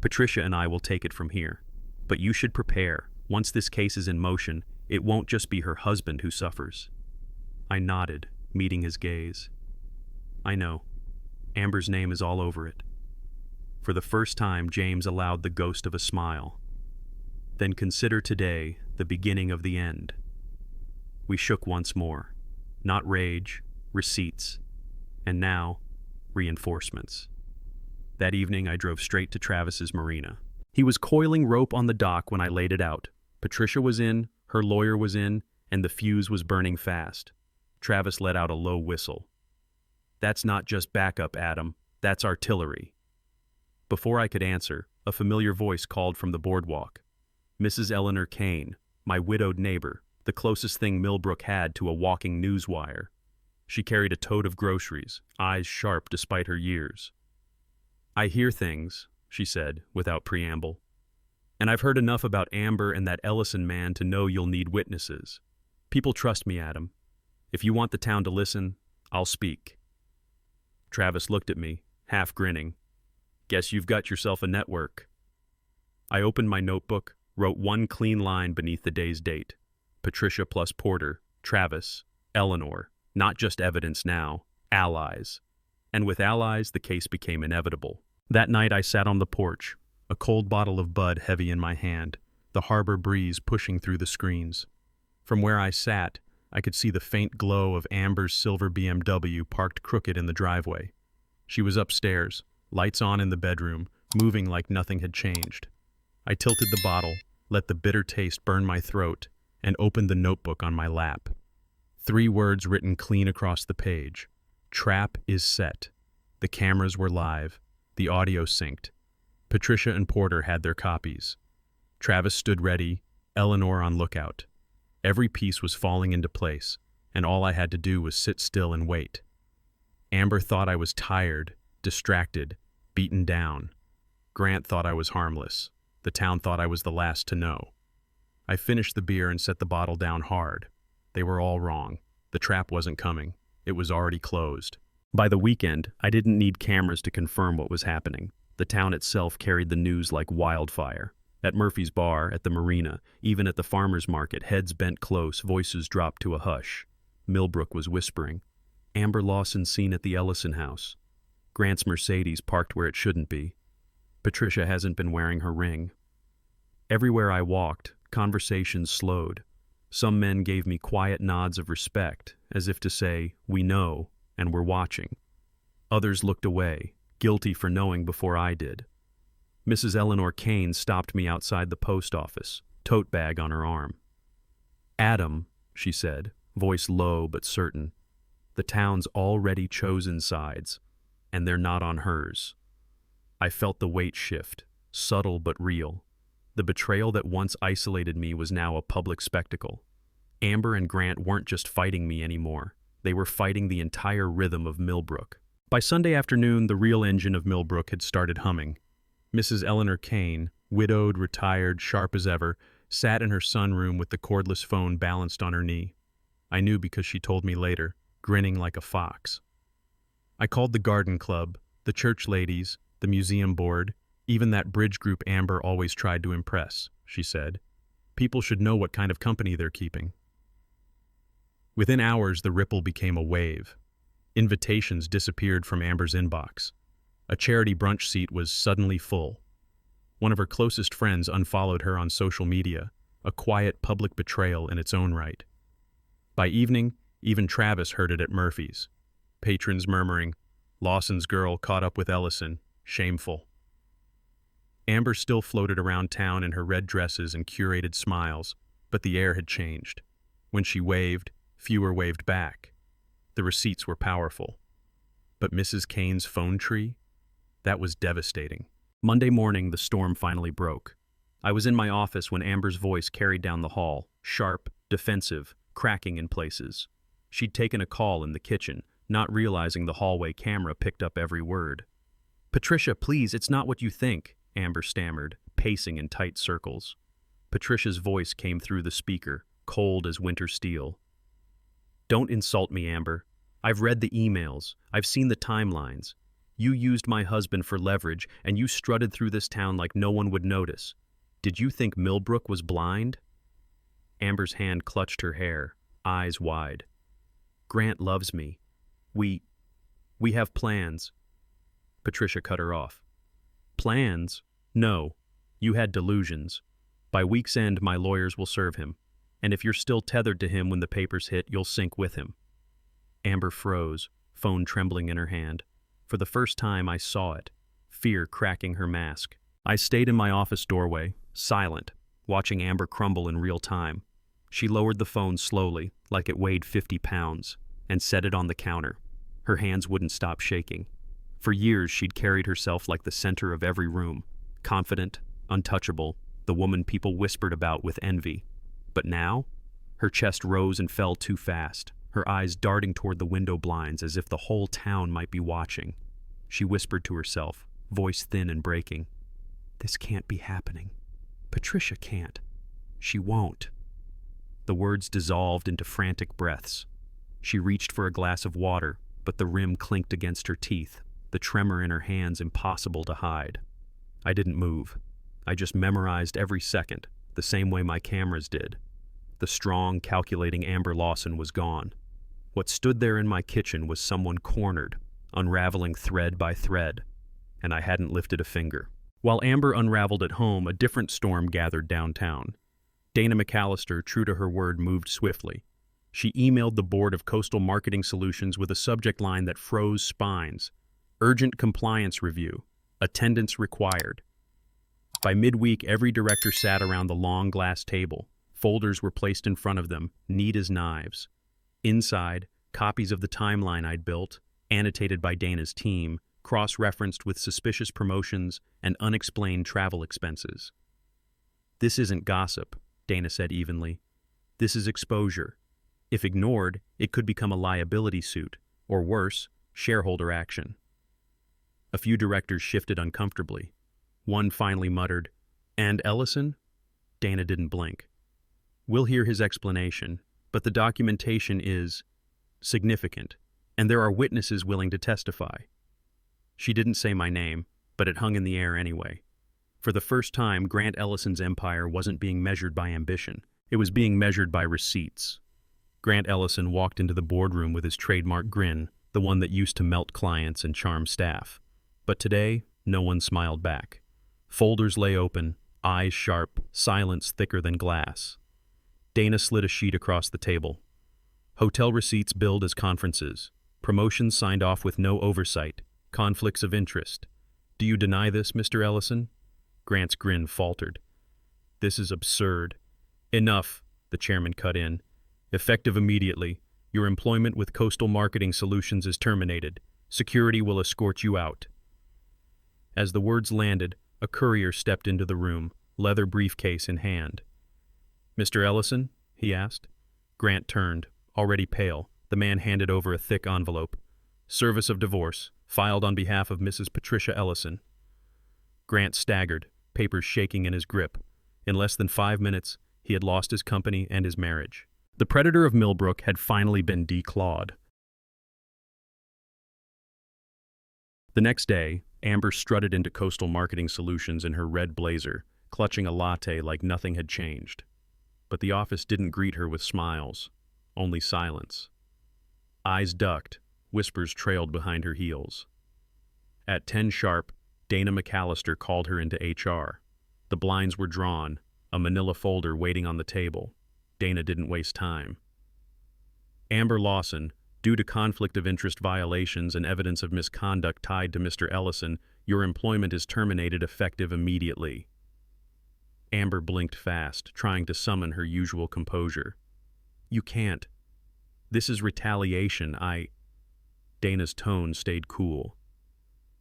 Patricia and I will take it from here. But you should prepare. Once this case is in motion, it won't just be her husband who suffers. I nodded, meeting his gaze. I know. Amber's name is all over it. For the first time, James allowed the ghost of a smile. Then consider today the beginning of the end. We shook once more. Not rage, receipts. And now, reinforcements. That evening, I drove straight to Travis's marina. He was coiling rope on the dock when I laid it out. Patricia was in, her lawyer was in, and the fuse was burning fast. Travis let out a low whistle. That's not just backup, Adam. That's artillery. Before I could answer, a familiar voice called from the boardwalk. Mrs. Eleanor Kane, my widowed neighbor, the closest thing Millbrook had to a walking newswire. She carried a tote of groceries, eyes sharp despite her years. I hear things, she said, without preamble. And I've heard enough about Amber and that Ellison man to know you'll need witnesses. People trust me, Adam. If you want the town to listen, I'll speak. Travis looked at me, half grinning. Guess you've got yourself a network. I opened my notebook, wrote one clean line beneath the day's date. Patricia plus Porter, Travis, Eleanor. Not just evidence now, allies. And with allies, the case became inevitable. That night I sat on the porch, a cold bottle of Bud heavy in my hand, the harbor breeze pushing through the screens. From where I sat, I could see the faint glow of Amber's silver BMW parked crooked in the driveway. She was upstairs, lights on in the bedroom, moving like nothing had changed. I tilted the bottle, let the bitter taste burn my throat, and opened the notebook on my lap. 3 words written clean across the page. Trap is set. The cameras were live. The audio synced. Patricia and Porter had their copies. Travis stood ready, Eleanor on lookout. Every piece was falling into place, and all I had to do was sit still and wait. Amber thought I was tired, distracted, beaten down. Grant thought I was harmless. The town thought I was the last to know. I finished the beer and set the bottle down hard. They were all wrong. The trap wasn't coming. It was already closed. By the weekend, I didn't need cameras to confirm what was happening. The town itself carried the news like wildfire. At Murphy's bar, at the marina, even at the farmer's market, heads bent close, voices dropped to a hush. Millbrook was whispering. Amber Lawson seen at the Ellison house. Grant's Mercedes parked where it shouldn't be. Patricia hasn't been wearing her ring. Everywhere I walked, conversations slowed. Some men gave me quiet nods of respect, as if to say, we know, and we're watching. Others looked away, guilty for knowing before I did. Mrs. Eleanor Kane stopped me outside the post office, tote bag on her arm. Adam, she said, voice low but certain, the town's already chosen sides, and they're not on hers. I felt the weight shift, subtle but real. The betrayal that once isolated me was now a public spectacle. Amber and Grant weren't just fighting me anymore. They were fighting the entire rhythm of Millbrook. By Sunday afternoon, the real engine of Millbrook had started humming. Mrs. Eleanor Kane, widowed, retired, sharp as ever, sat in her sunroom with the cordless phone balanced on her knee. I knew because she told me later, grinning like a fox. I called the garden club, the church ladies, the museum board, even that bridge group Amber always tried to impress, she said. People should know what kind of company they're keeping. Within hours, the ripple became a wave. Invitations disappeared from Amber's inbox. A charity brunch seat was suddenly full. One of her closest friends unfollowed her on social media, a quiet public betrayal in its own right. By evening, even Travis heard it at Murphy's. Patrons murmuring, Lawson's girl caught up with Ellison, shameful. Amber still floated around town in her red dresses and curated smiles, but the air had changed. When she waved, fewer waved back. The receipts were powerful. But Mrs. Kane's phone tree? That was devastating. Monday morning, the storm finally broke. I was in my office when Amber's voice carried down the hall, sharp, defensive, cracking in places. She'd taken a call in the kitchen, not realizing the hallway camera picked up every word. Patricia, please, it's not what you think, Amber stammered, pacing in tight circles. Patricia's voice came through the speaker, cold as winter steel. Don't insult me, Amber. I've read the emails. I've seen the timelines. You used my husband for leverage, and you strutted through this town like no one would notice. Did you think Millbrook was blind? Amber's hand clutched her hair, eyes wide. Grant loves me. We have plans. Patricia cut her off. Plans? No. You had delusions. By week's end, my lawyers will serve him. And if you're still tethered to him when the papers hit, you'll sink with him. Amber froze, phone trembling in her hand. For the first time, I saw it, fear cracking her mask. I stayed in my office doorway, silent, watching Amber crumble in real time. She lowered the phone slowly, like it weighed 50 pounds, and set it on the counter. Her hands wouldn't stop shaking. For years, she'd carried herself like the center of every room, confident, untouchable, the woman people whispered about with envy. But now, her chest rose and fell too fast, her eyes darting toward the window blinds as if the whole town might be watching. She whispered to herself, voice thin and breaking, This can't be happening. Patricia can't. She won't. The words dissolved into frantic breaths. She reached for a glass of water, but the rim clinked against her teeth, the tremor in her hands impossible to hide. I didn't move. I just memorized every second, the same way my cameras did. The strong, calculating Amber Lawson was gone. What stood there in my kitchen was someone cornered, unraveling thread by thread, and I hadn't lifted a finger. While Amber unraveled at home, a different storm gathered downtown. Dana McAllister, true to her word, moved swiftly. She emailed the board of Coastal Marketing Solutions with a subject line that froze spines. Urgent compliance review. Attendance required. By midweek, every director sat around the long glass table. Folders were placed in front of them, neat as knives. Inside, copies of the timeline I'd built, annotated by Dana's team, cross-referenced with suspicious promotions and unexplained travel expenses. "This isn't gossip," Dana said evenly. "This is exposure. If ignored, it could become a liability suit, or worse, shareholder action." A few directors shifted uncomfortably. One finally muttered, "And Ellison?" Dana didn't blink. "We'll hear his explanation, but the documentation is significant, and there are witnesses willing to testify." She didn't say my name, but it hung in the air anyway. For the first time, Grant Ellison's empire wasn't being measured by ambition. It was being measured by receipts. Grant Ellison walked into the boardroom with his trademark grin, the one that used to melt clients and charm staff. But today, no one smiled back. Folders lay open, eyes sharp, silence thicker than glass. Dana slid a sheet across the table. Hotel receipts billed as conferences. Promotions signed off with no oversight. Conflicts of interest. "Do you deny this, Mr. Ellison?" Grant's grin faltered. "This is absurd." "Enough," the chairman cut in. "Effective immediately. Your employment with Coastal Marketing Solutions is terminated. Security will escort you out." As the words landed, a courier stepped into the room, leather briefcase in hand. "Mr. Ellison?" he asked. Grant turned, already pale. The man handed over a thick envelope. "Service of divorce, filed on behalf of Mrs. Patricia Ellison." Grant staggered, papers shaking in his grip. In less than 5 minutes, he had lost his company and his marriage. The predator of Millbrook had finally been declawed. The next day, Amber strutted into Coastal Marketing Solutions in her red blazer, clutching a latte like nothing had changed. But the office didn't greet her with smiles, only silence. Eyes ducked, whispers trailed behind her heels. At 10 sharp, Dana McAllister called her into HR. The blinds were drawn, a manila folder waiting on the table. Dana didn't waste time. "Amber Lawson, due to conflict of interest violations and evidence of misconduct tied to Mr. Ellison, your employment is terminated effective immediately." Amber blinked fast, trying to summon her usual composure. "You can't. This is retaliation. Dana's tone stayed cool.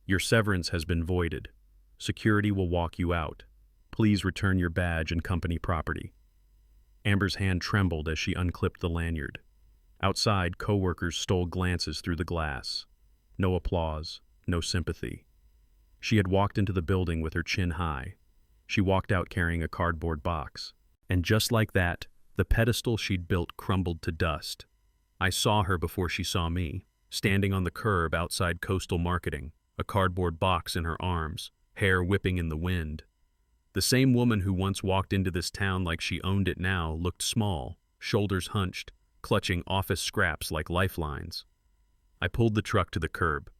"Your severance has been voided. Security will walk you out. Please return your badge and company property." Amber's hand trembled as she unclipped the lanyard. Outside, co-workers stole glances through the glass. No applause, no sympathy. She had walked into the building with her chin high. She walked out carrying a cardboard box. And just like that, the pedestal she'd built crumbled to dust. I saw her before she saw me, standing on the curb outside Coastal Marketing, a cardboard box in her arms, hair whipping in the wind. The same woman who once walked into this town like she owned it now looked small, shoulders hunched, clutching office scraps like lifelines. I pulled the truck to the curb.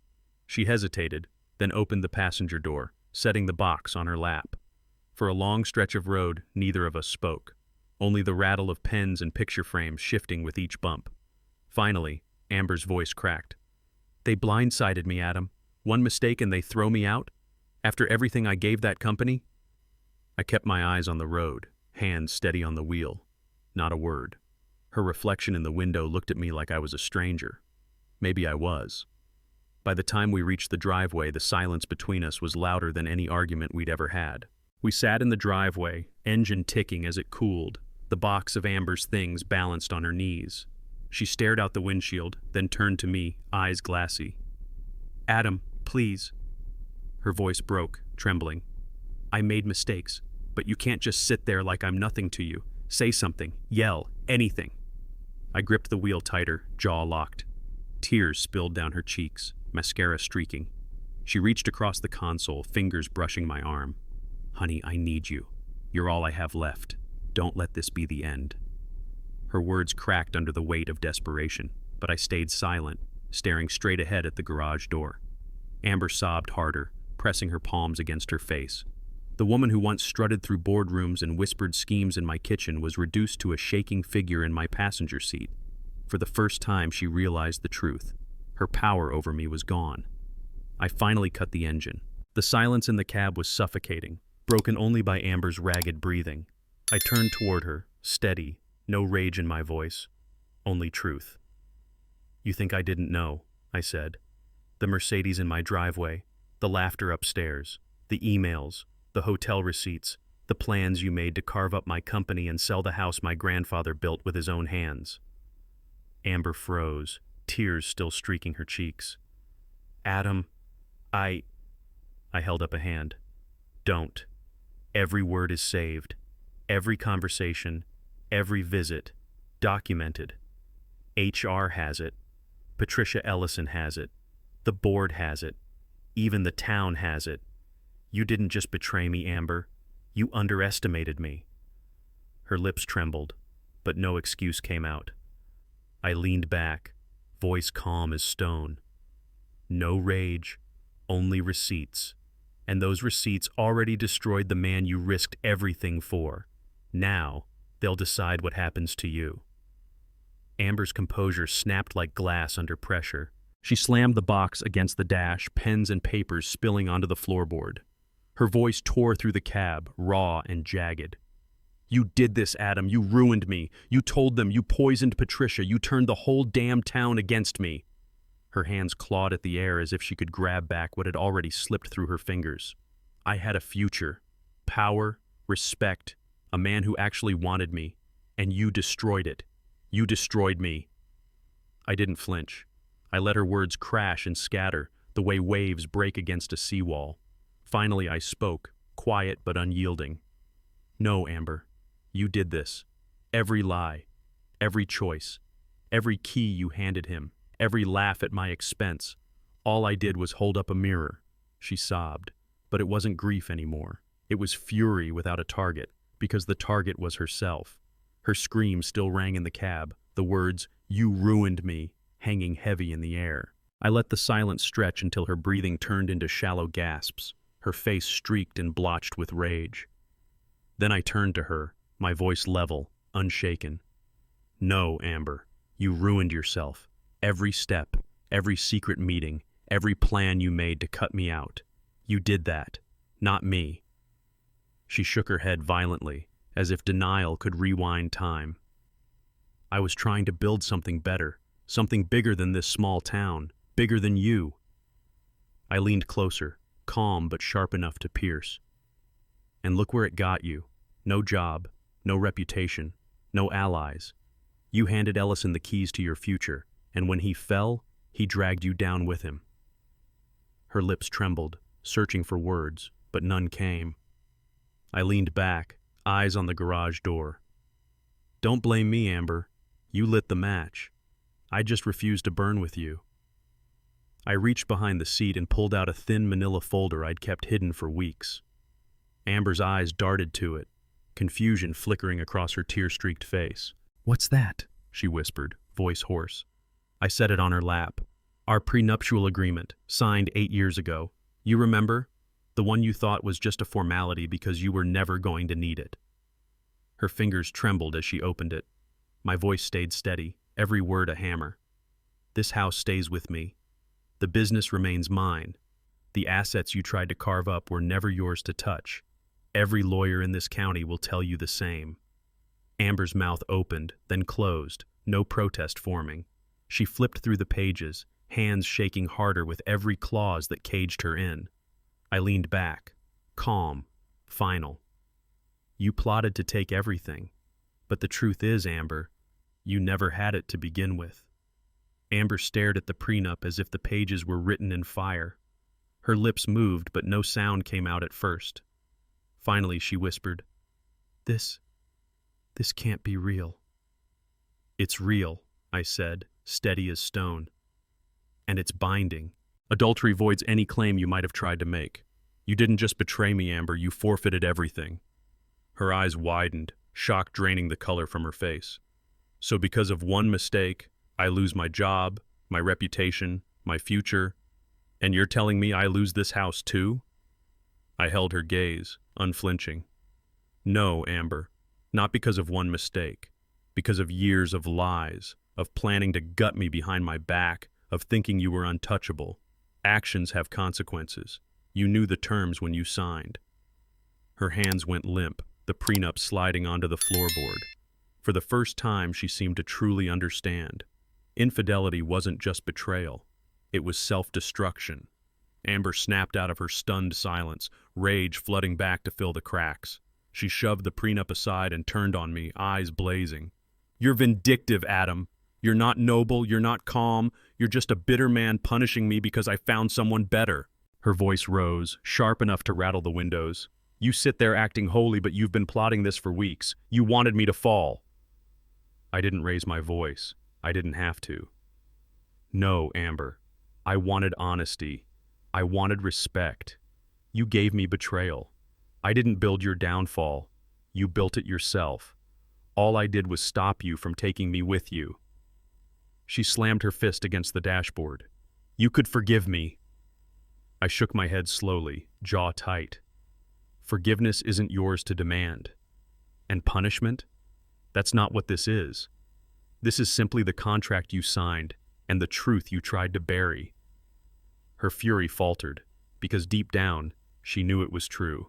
She hesitated, then opened the passenger door, setting the box on her lap. For a long stretch of road, neither of us spoke, only the rattle of pens and picture frames shifting with each bump. Finally, Amber's voice cracked. "They blindsided me, Adam. One mistake and they throw me out? After everything I gave that company?" I kept my eyes on the road, hands steady on the wheel. Not a word. Her reflection in the window looked at me like I was a stranger. Maybe I was. By the time we reached the driveway, the silence between us was louder than any argument we'd ever had. We sat in the driveway, engine ticking as it cooled, the box of Amber's things balanced on her knees. She stared out the windshield, then turned to me, eyes glassy. "Adam, please." Her voice broke, trembling. "I made mistakes, but you can't just sit there like I'm nothing to you. Say something, yell, anything." I gripped the wheel tighter, jaw locked. Tears spilled down her cheeks, mascara streaking. She reached across the console, fingers brushing my arm. "Honey, I need you. You're all I have left. Don't let this be the end." Her words cracked under the weight of desperation, but I stayed silent, staring straight ahead at the garage door. Amber sobbed harder, pressing her palms against her face. The woman who once strutted through boardrooms and whispered schemes in my kitchen was reduced to a shaking figure in my passenger seat. For the first time, she realized the truth. Her power over me was gone. I finally cut the engine. The silence in the cab was suffocating, broken only by Amber's ragged breathing. I turned toward her, steady, no rage in my voice, only truth. "You think I didn't know," I said. "The Mercedes in my driveway, the laughter upstairs, the emails, the hotel receipts, the plans you made to carve up my company and sell the house my grandfather built with his own hands." Amber froze, tears still streaking her cheeks. "Adam, I held up a hand. "Don't. Every word is saved. Every conversation, every visit, documented. HR has it. Patricia Ellison has it. The board has it. Even the town has it. You didn't just betray me, Amber. You underestimated me." Her lips trembled, but no excuse came out. I leaned back, voice calm as stone. "No rage, only receipts. And those receipts already destroyed the man you risked everything for. Now, they'll decide what happens to you." Amber's composure snapped like glass under pressure. She slammed the box against the dash, pens and papers spilling onto the floorboard. Her voice tore through the cab, raw and jagged. "You did this, Adam. You ruined me. You told them. You poisoned Patricia. You turned the whole damn town against me." Her hands clawed at the air as if she could grab back what had already slipped through her fingers. "I had a future. Power, respect, a man who actually wanted me. And you destroyed it. You destroyed me." I didn't flinch. I let her words crash and scatter, the way waves break against a seawall. Finally I spoke, quiet but unyielding. "No, Amber. You did this. Every lie, every choice, every key you handed him, every laugh at my expense. All I did was hold up a mirror." She sobbed, but it wasn't grief anymore. It was fury without a target, because the target was herself. Her scream still rang in the cab, the words, "You ruined me," hanging heavy in the air. I let the silence stretch until her breathing turned into shallow gasps, her face streaked and blotched with rage. Then I turned to her, my voice level, unshaken. "No, Amber, you ruined yourself. Every step, every secret meeting, every plan you made to cut me out. You did that, not me." She shook her head violently, as if denial could rewind time. "I was trying to build something better, something bigger than this small town, bigger than you." I leaned closer, calm but sharp enough to pierce. "And look where it got you. No job, no reputation, no allies. You handed Ellison the keys to your future, and when he fell, he dragged you down with him." Her lips trembled, searching for words, but none came. I leaned back, eyes on the garage door. "Don't blame me, Amber. You lit the match. I just refused to burn with you." I reached behind the seat and pulled out a thin manila folder I'd kept hidden for weeks. Amber's eyes darted to it, confusion flickering across her tear-streaked face. "What's that?" she whispered, voice hoarse. I set it on her lap. "Our prenuptial agreement, signed 8 years ago. You remember? The one you thought was just a formality because you were never going to need it." Her fingers trembled as she opened it. My voice stayed steady, every word a hammer. "This house stays with me. The business remains mine. The assets you tried to carve up were never yours to touch. Every lawyer in this county will tell you the same." Amber's mouth opened, then closed, no protest forming. She flipped through the pages, hands shaking harder with every clause that caged her in. I leaned back, calm, final. "You plotted to take everything, but the truth is, Amber, you never had it to begin with." Amber stared at the prenup as if the pages were written in fire. Her lips moved, but no sound came out at first. Finally, she whispered, This can't be real." "It's real," I said, steady as stone. "And it's binding. Adultery voids any claim you might have tried to make. You didn't just betray me, Amber, you forfeited everything." Her eyes widened, shock draining the color from her face. "So because of one mistake, I lose my job, my reputation, my future, and you're telling me I lose this house too?" I held her gaze, unflinching. No, Amber. Not because of one mistake. Because of years of lies, of planning to gut me behind my back, of thinking you were untouchable. Actions have consequences. You knew the terms when you signed. Her hands went limp, the prenup sliding onto the floorboard. For the first time, she seemed to truly understand. Infidelity wasn't just betrayal. It was self-destruction. Amber snapped out of her stunned silence, rage flooding back to fill the cracks. She shoved the prenup aside and turned on me, eyes blazing. You're vindictive, Adam. You're not noble, you're not calm, you're just a bitter man punishing me because I found someone better. Her voice rose, sharp enough to rattle the windows. You sit there acting holy, but you've been plotting this for weeks. You wanted me to fall. I didn't raise my voice. I didn't have to. No, Amber. I wanted honesty. I wanted respect. You gave me betrayal. I didn't build your downfall. You built it yourself. All I did was stop you from taking me with you. She slammed her fist against the dashboard. You could forgive me. I shook my head slowly, jaw tight. Forgiveness isn't yours to demand. And punishment? That's not what this is. This is simply the contract you signed and the truth you tried to bury. Her fury faltered, because deep down, she knew it was true.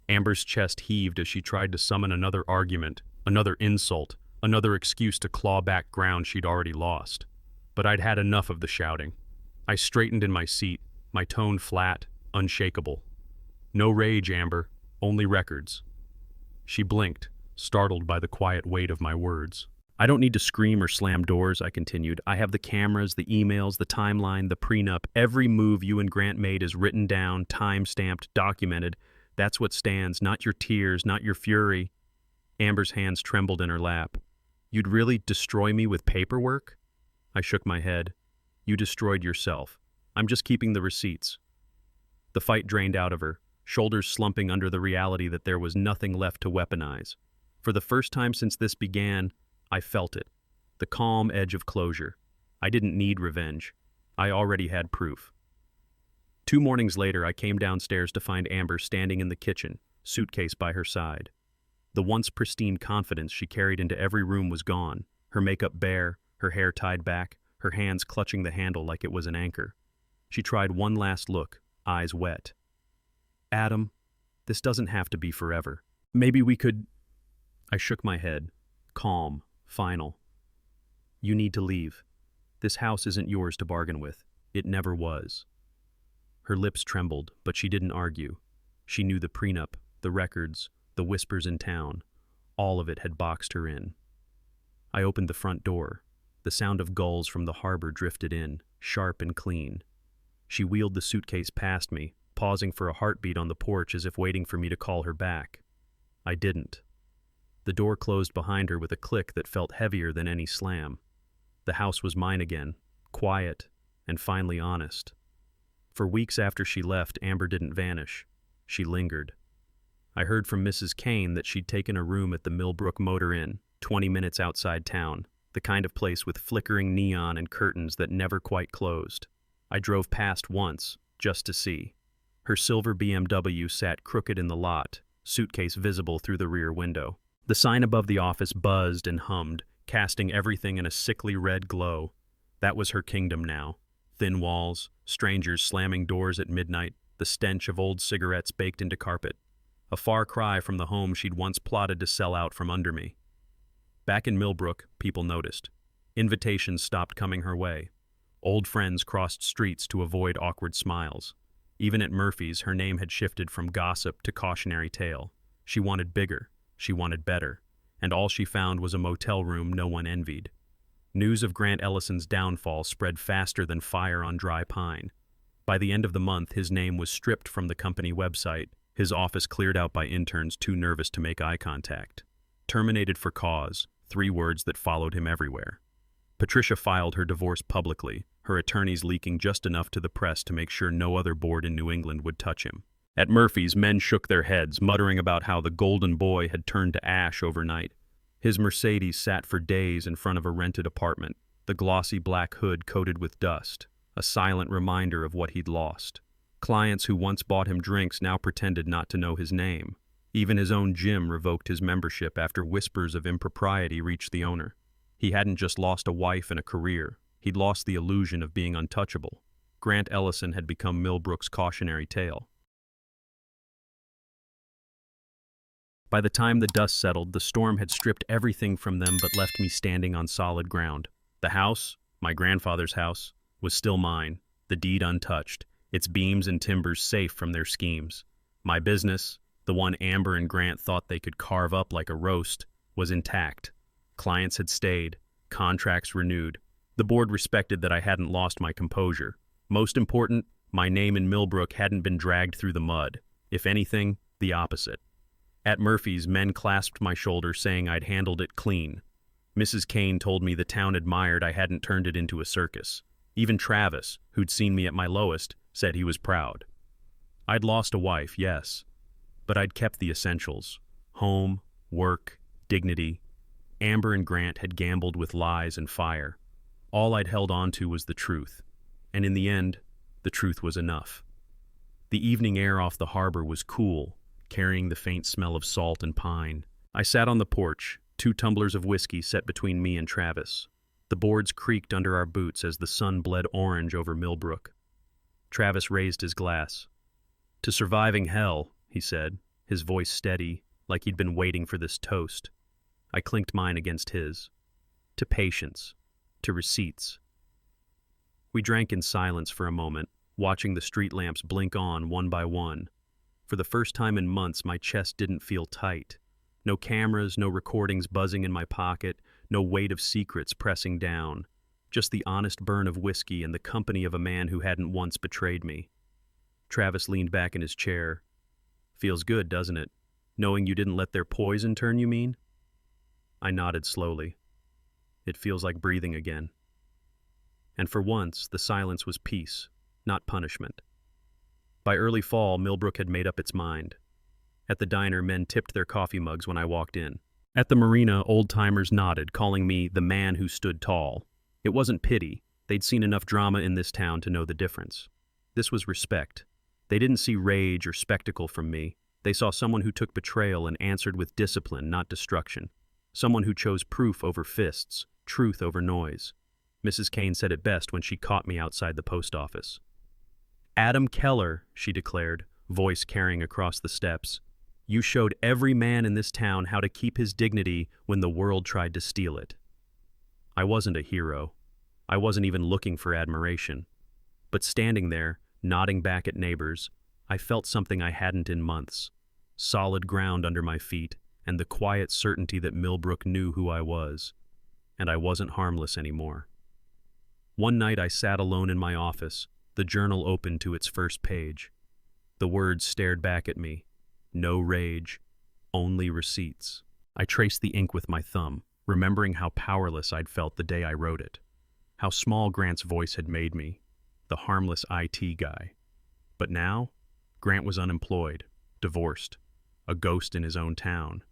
Amber's chest heaved as she tried to summon another argument, another insult, another excuse to claw back ground she'd already lost. But I'd had enough of the shouting. I straightened in my seat, my tone flat, unshakable. No rage, Amber, only records. She blinked, startled by the quiet weight of my words. I don't need to scream or slam doors, I continued. I have the cameras, the emails, the timeline, the prenup. Every move you and Grant made is written down, time-stamped, documented. That's what stands, not your tears, not your fury. Amber's hands trembled in her lap. You'd really destroy me with paperwork? I shook my head. You destroyed yourself. I'm just keeping the receipts. The fight drained out of her, shoulders slumping under the reality that there was nothing left to weaponize. For the first time since this began, I felt it. The calm edge of closure. I didn't need revenge. I already had proof. 2 mornings later, I came downstairs to find Amber standing in the kitchen, suitcase by her side. The once pristine confidence she carried into every room was gone, her makeup bare, her hair tied back, her hands clutching the handle like it was an anchor. She tried one last look, eyes wet. Adam, this doesn't have to be forever. Maybe we could... I shook my head, calm, final. You need to leave. This house isn't yours to bargain with. It never was. Her lips trembled, but she didn't argue. She knew the prenup, the records, the whispers in town. All of it had boxed her in. I opened the front door. The sound of gulls from the harbor drifted in, sharp and clean. She wheeled the suitcase past me, pausing for a heartbeat on the porch as if waiting for me to call her back. I didn't. The door closed behind her with a click that felt heavier than any slam. The house was mine again, quiet and finally honest. For weeks after she left, Amber didn't vanish. She lingered. I heard from Mrs. Kane that she'd taken a room at the Millbrook Motor Inn, 20 minutes outside town, the kind of place with flickering neon and curtains that never quite closed. I drove past once, just to see. Her silver BMW sat crooked in the lot, suitcase visible through the rear window. The sign above the office buzzed and hummed, casting everything in a sickly red glow. That was her kingdom now. Thin walls, strangers slamming doors at midnight, the stench of old cigarettes baked into carpet. A far cry from the home she'd once plotted to sell out from under me. Back in Millbrook, people noticed. Invitations stopped coming her way. Old friends crossed streets to avoid awkward smiles. Even at Murphy's, her name had shifted from gossip to cautionary tale. She wanted bigger. She wanted better. And all she found was a motel room no one envied. News of Grant Ellison's downfall spread faster than fire on dry pine. By the end of the month, his name was stripped from the company website, his office cleared out by interns too nervous to make eye contact. Terminated for cause, 3 words that followed him everywhere. Patricia filed her divorce publicly, her attorneys leaking just enough to the press to make sure no other board in New England would touch him. At Murphy's, men shook their heads, muttering about how the golden boy had turned to ash overnight. His Mercedes sat for days in front of a rented apartment, the glossy black hood coated with dust, a silent reminder of what he'd lost. Clients who once bought him drinks now pretended not to know his name. Even his own gym revoked his membership after whispers of impropriety reached the owner. He hadn't just lost a wife and a career, he'd lost the illusion of being untouchable. Grant Ellison had become Millbrook's cautionary tale. By the time the dust settled, the storm had stripped everything from them but left me standing on solid ground. The house, my grandfather's house, was still mine, the deed untouched, its beams and timbers safe from their schemes. My business, the one Amber and Grant thought they could carve up like a roast, was intact. Clients had stayed, contracts renewed. The board respected that I hadn't lost my composure. Most important, my name in Millbrook hadn't been dragged through the mud. If anything, the opposite. At Murphy's, men clasped my shoulder saying I'd handled it clean. Mrs. Kane told me the town admired I hadn't turned it into a circus. Even Travis, who'd seen me at my lowest, said he was proud. I'd lost a wife, yes, but I'd kept the essentials: home, work, dignity. Amber and Grant had gambled with lies and fire. All I'd held on to was the truth, and in the end, the truth was enough. The evening air off the harbor was cool, carrying the faint smell of salt and pine. I sat on the porch, 2 tumblers of whiskey set between me and Travis. The boards creaked under our boots as the sun bled orange over Millbrook. Travis raised his glass. "To surviving hell," he said, his voice steady, like he'd been waiting for this toast. I clinked mine against his. "To patience. To receipts." We drank in silence for a moment, watching the street lamps blink on one by one. For the first time in months, my chest didn't feel tight. No cameras, no recordings buzzing in my pocket, no weight of secrets pressing down. Just the honest burn of whiskey and the company of a man who hadn't once betrayed me. Travis leaned back in his chair. "Feels good, doesn't it? Knowing you didn't let their poison turn, you mean?" I nodded slowly. "It feels like breathing again." And for once, the silence was peace, not punishment. By early fall, Millbrook had made up its mind. At the diner, men tipped their coffee mugs when I walked in. At the marina, old-timers nodded, calling me the man who stood tall. It wasn't pity. They'd seen enough drama in this town to know the difference. This was respect. They didn't see rage or spectacle from me. They saw someone who took betrayal and answered with discipline, not destruction. Someone who chose proof over fists, truth over noise. Mrs. Kane said it best when she caught me outside the post office. "Adam Keller," she declared, voice carrying across the steps, "you showed every man in this town how to keep his dignity when the world tried to steal it." I wasn't a hero. I wasn't even looking for admiration. But standing there, nodding back at neighbors, I felt something I hadn't in months. Solid ground under my feet, and the quiet certainty that Millbrook knew who I was. And I wasn't harmless anymore. One night I sat alone in my office, the journal open to its first page. The words stared back at me. No rage, only receipts. I traced the ink with my thumb, remembering how powerless I'd felt the day I wrote it. How small Grant's voice had made me, the harmless IT guy. But now, Grant was unemployed, divorced, a ghost in his own town.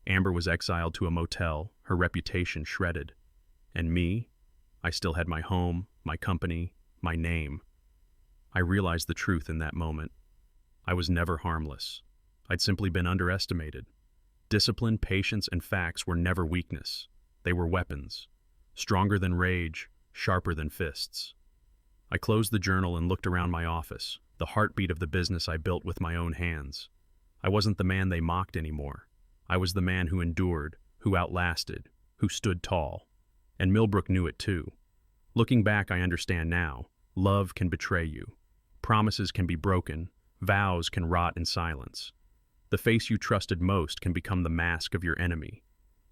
Amber was exiled to a motel, her reputation shredded. And me, I still had my home, my company, my name. I realized the truth in that moment. I was never harmless. I'd simply been underestimated. Discipline, patience, and facts were never weakness. They were weapons. Stronger than rage, sharper than fists. I closed the journal and looked around my office, the heartbeat of the business I built with my own hands. I wasn't the man they mocked anymore. I was the man who endured, who outlasted, who stood tall. And Millbrook knew it too. Looking back, I understand now. Love can betray you. Promises can be broken. Vows can rot in silence. The face you trusted most can become the mask of your enemy.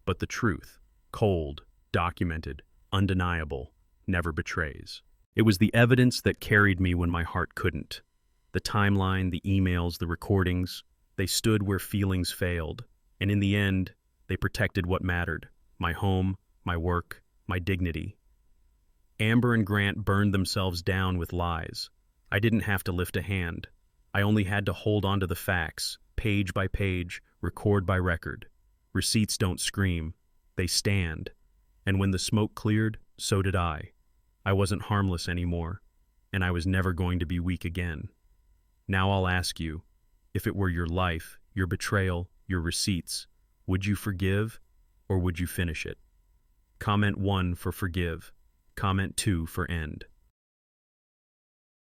But the truth, cold, documented, undeniable, never betrays. It was the evidence that carried me when my heart couldn't. The timeline, the emails, the recordings, they stood where feelings failed. And in the end, they protected what mattered: my home, my work, my dignity. Amber and Grant burned themselves down with lies. I didn't have to lift a hand. I only had to hold on to the facts, page by page, record by record. Receipts don't scream, they stand. And when the smoke cleared, so did I. I wasn't harmless anymore, and I was never going to be weak again. Now I'll ask you, if it were your life, your betrayal, your receipts, would you forgive or would you finish it? Comment 1 for forgive. Comment 2 for end.